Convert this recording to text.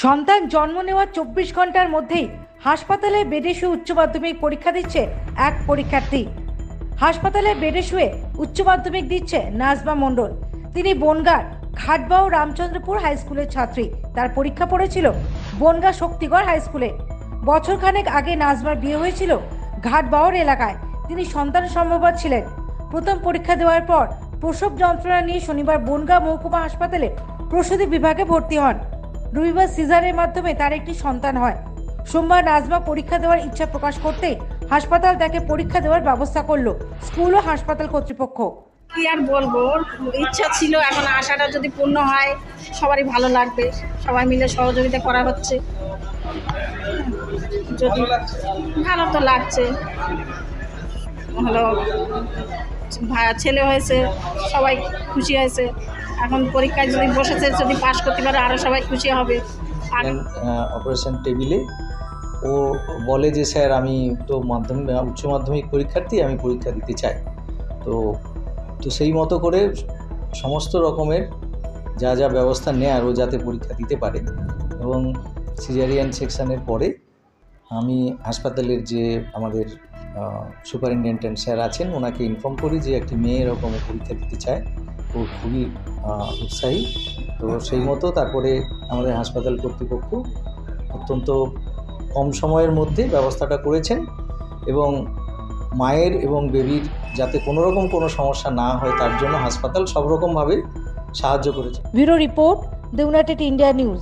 সন্তান জন্ম নেওয়ার 24 ঘন্টার মধ্যেই হাসপাতালে বেডে শুয়ে উচ্চ মাধ্যমিক পরীক্ষা দিচ্ছে এক পরীক্ষার্থী। হাসপাতালে বেডে শুয়ে উচ্চ মাধ্যমিক দিচ্ছে নাজমা মণ্ডল। তিনি বনগাঁর ঘাটবাউ রামচন্দ্রপুর হাই স্কুলের ছাত্রী। তার পরীক্ষা পড়েছিল বনগাঁ শক্তিগড় হাই স্কুলে। বছরখানেক আগে নাজমার বিয়ে হয়েছিল ঘাটবাউর এলাকায়। তিনি সন্তান সম্ভবা ছিলেন। প্রথম পরীক্ষা দেওয়ার পর প্রসব যন্ত্রণা নিয়ে শনিবার বনগাঁ মহকুমা হাসপাতালে প্রসূতি বিভাগে ভর্তি হন। রবিবার সিজারের মাধ্যমে তার একটি সন্তান হয়। সোমবার নাজমা পরীক্ষা দেওয়ার ইচ্ছা প্রকাশ করতেই হাসপাতাল তাকে পরীক্ষা দেওয়ার ব্যবস্থা করলো স্কুল ও হাসপাতাল কর্তৃপক্ষ। কি আর বলবো, ইচ্ছা ছিল, এখন আশাটা যদি পূর্ণ হয় সবারই ভালো লাগবে। সবাই মিলে সহযোগিতা করা হচ্ছে, যদি ভালো তো লাগছে। হলো ছেলে হয়েছে, সবাই খুশি হয়েছে। এখন পরীক্ষায় যদি বসেছে, যদি পাশ করতে পারে আরও সবাই খুশি হবে। আর অপারেশন টেবিলে ও বলে যে স্যার আমি তো উচ্চ মাধ্যমিক পরীক্ষার্থী, আমি পরীক্ষা দিতে চাই। তো সেই মতো করে সমস্ত রকমের যা যা ব্যবস্থা নেয়ার ও যাতে পরীক্ষা দিতে পারে। এবং সিজারিয়ান সেকশানের পরে আমি হাসপাতালের যে আমাদের সুপারিনটেনডেন্ট স্যার আছেন ওনাকে ইনফর্ম করি যে একটি মেয়ে এরকম পরীক্ষা দিতে চায়, ও খুবই উৎসাহী। তো সেই মতো তারপরে আমাদের হাসপাতাল কর্তৃপক্ষ অত্যন্ত কম সময়ের মধ্যে ব্যবস্থাটা করেছেন এবং মায়ের এবং বেবির যাতে কোনোরকম কোনো সমস্যা না হয় তার জন্য হাসপাতাল সব রকমভাবে সাহায্য করেছে। Bureau report, the United India news.